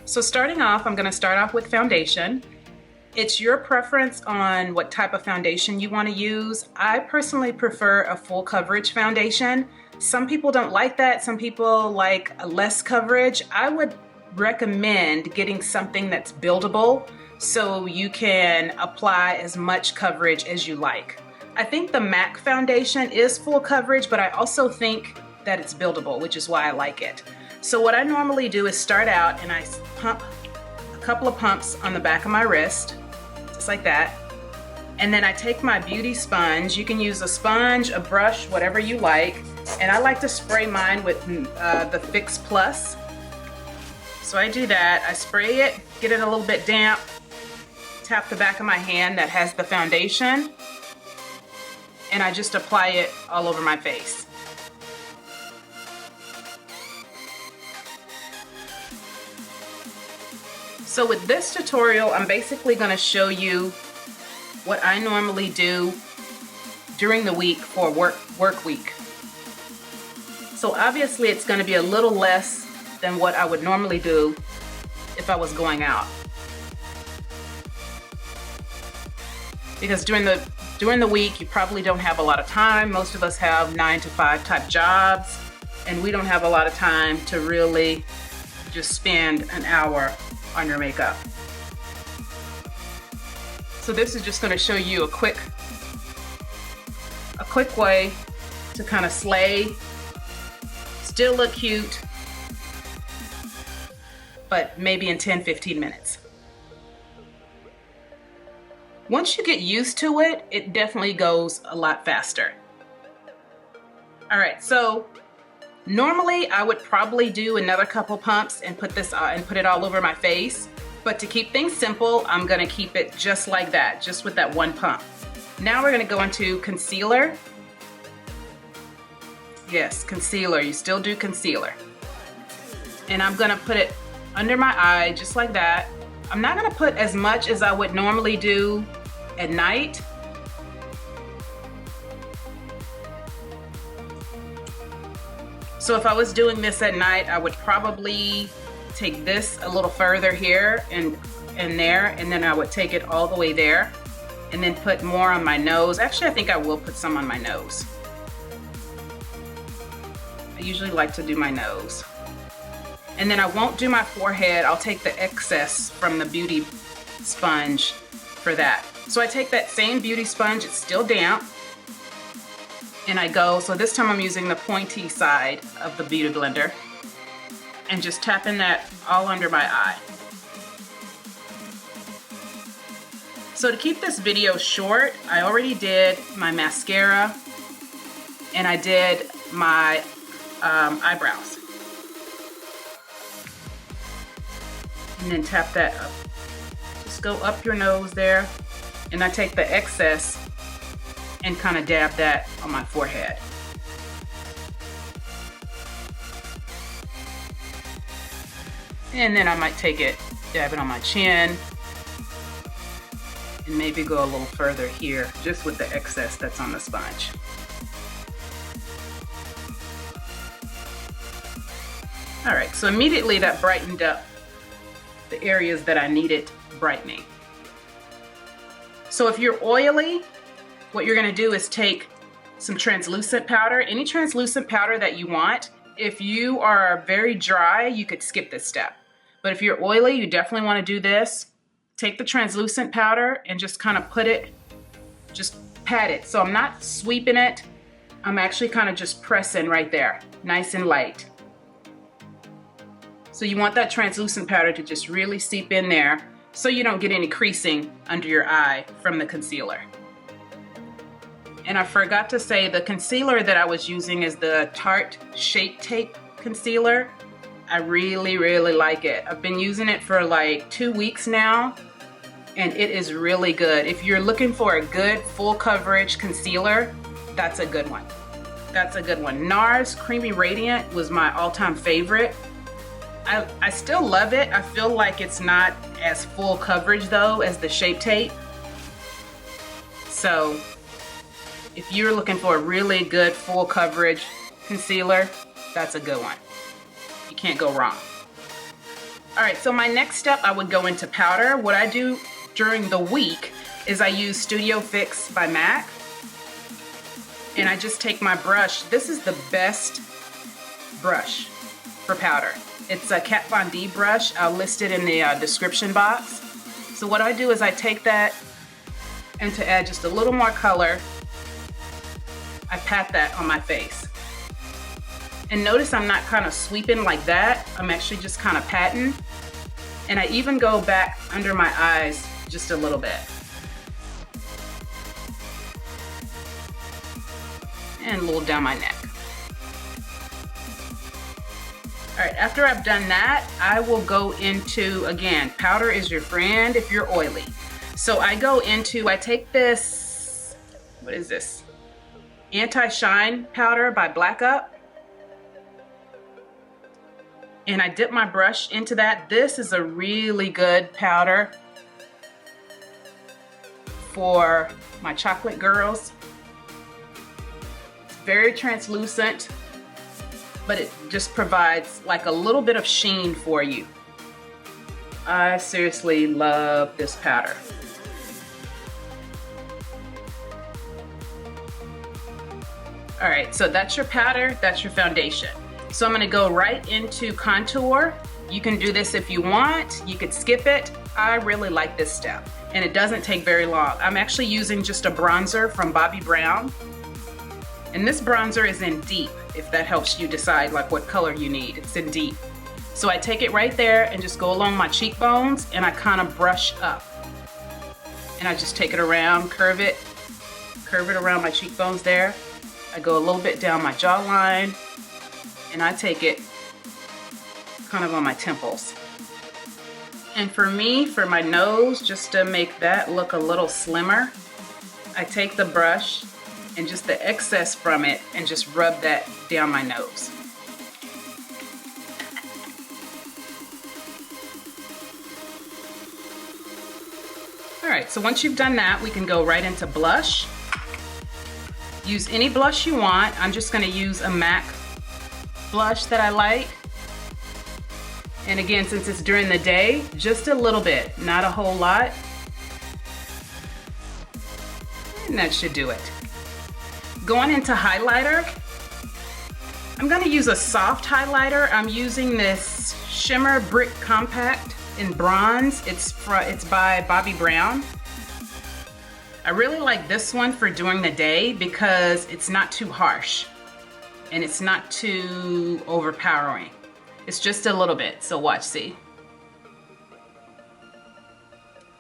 So starting off, I'm gonna start off with foundation. It's your preference on what type of foundation you wanna use. I personally prefer a full coverage foundation. Some people don't like that. Some people like less coverage. I would recommend getting something that's buildable so you can apply as much coverage as you like. I think the MAC foundation is full coverage, but I also think that it's buildable, which is why I like it. So what I normally do is start out and I pump a couple of pumps on the back of my wrist, just like that. And then I take my beauty sponge. You can use a sponge, a brush, whatever you like. And I like to spray mine with the Fix Plus. So I do that, I spray it, get it a little bit damp, tap the back of my hand that has the foundation, and I just apply it all over my face. So with this tutorial, I'm basically going to show you what I normally do during the week for work week. So obviously it's going to be a little less than what I would normally do if I was going out. Because during the week, you probably don't have a lot of time. Most of us have 9-to-5 type jobs, and we don't have a lot of time to really just spend an hour on your makeup. So this is just going to show you a quick way to kind of slay, still look cute, but maybe in 10-15 minutes. Once you get used to it, it definitely goes a lot faster. All right, so normally I would probably do another couple pumps and put it all over my face, but to keep things simple, I'm gonna keep it just like that, just with that one pump. Now we're gonna go into concealer. Yes, concealer, you still do concealer. And I'm gonna put it under my eye, just like that. I'm not gonna put as much as I would normally do at night. So if I was doing this at night, I would probably take this a little further here and there, and then I would take it all the way there, and then put more on my nose. Actually, I think I will put some on my nose. I usually like to do my nose. And then I won't do my forehead. I'll take the excess from the beauty sponge for that. So I take that same beauty sponge, it's still damp, and I go, so this time I'm using the pointy side of the beauty blender and just tapping that all under my eye. So to keep this video short, I already did my mascara and I did my eyebrows. And then tap that up. Just go up your nose there, and I take the excess and kind of dab that on my forehead. And then I might take it, dab it on my chin, and maybe go a little further here, just with the excess that's on the sponge. All right, so immediately that brightened up the areas that I needed brightening. So if you're oily, what you're gonna do is take some translucent powder, any translucent powder that you want. If you are very dry, you could skip this step. But if you're oily, you definitely wanna do this. Take the translucent powder and just kind of put it, just pat it. So I'm not sweeping it, I'm actually kind of just pressing right there, nice and light. So you want that translucent powder to just really seep in there so you don't get any creasing under your eye from the concealer. And I forgot to say, the concealer that I was using is the Tarte Shape Tape concealer. I really, really like it. I've been using it for like 2 weeks now, and it is really good. If you're looking for a good full coverage concealer, that's a good one. That's a good one. NARS Creamy Radiant was my all-time favorite. I still love it. I feel like it's not as full coverage though as the Shape Tape. So if you're looking for a really good full coverage concealer, that's a good one. You can't go wrong. All right, so my next step, I would go into powder. What I do during the week is I use Studio Fix by MAC. And I just take my brush. This is the best brush for powder. It's a Kat Von D brush. I'll list it in the description box. So what I do is I take that, and to add just a little more color, I pat that on my face. And notice I'm not kind of sweeping like that. I'm actually just kind of patting. And I even go back under my eyes just a little bit. And a little down my neck. All right, after I've done that, I will go into, again, powder is your friend if you're oily. So I take this, what is this? Anti-Shine powder by Black Up. And I dip my brush into that. This is a really good powder for my chocolate girls. It's very translucent, but it just provides like a little bit of sheen for you. I seriously love this powder. All right, so that's your powder, that's your foundation. So I'm gonna go right into contour. You can do this if you want, you could skip it. I really like this step, and it doesn't take very long. I'm actually using just a bronzer from Bobbi Brown. And this bronzer is in deep, if that helps you decide like what color you need. It's in deep. So I take it right there and just go along my cheekbones, and I kind of brush up. And I just take it around, curve it around my cheekbones there. I go a little bit down my jawline, and I take it kind of on my temples. And for me, for my nose, just to make that look a little slimmer, I take the brush and just the excess from it and just rub that down my nose. All right, so once you've done that, we can go right into blush. Use any blush you want. I'm just gonna use a MAC blush that I like. And again, since it's during the day, just a little bit, not a whole lot. And that should do it. Going into highlighter, I'm gonna use a soft highlighter. I'm using this Shimmer Brick Compact in bronze. It's by Bobbi Brown. I really like this one for during the day because it's not too harsh and it's not too overpowering. It's just a little bit, so watch, see.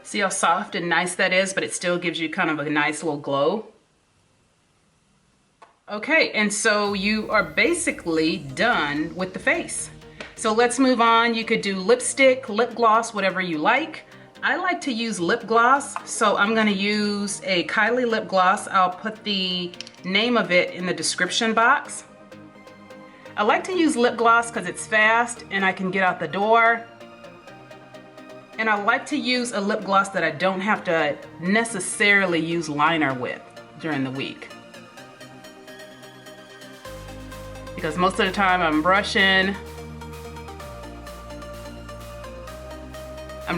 See how soft and nice that is, but it still gives you kind of a nice little glow. Okay, and so you are basically done with the face. So let's move on. You could do lipstick, lip gloss, whatever you like. I like to use lip gloss, so I'm gonna use a Kylie lip gloss. I'll put the name of it in the description box. I like to use lip gloss because it's fast and I can get out the door. And I like to use a lip gloss that I don't have to necessarily use liner with during the week. Because most of the time I'm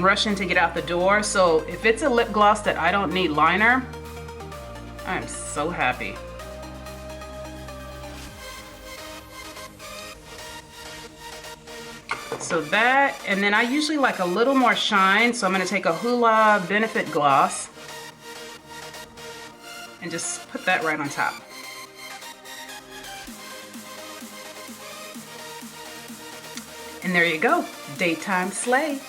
rushing to get out the door. So if it's a lip gloss that I don't need liner, I'm so happy. So that, and then I usually like a little more shine, so I'm gonna take a Hoola Benefit Gloss and just put that right on top. And there you go, daytime slay.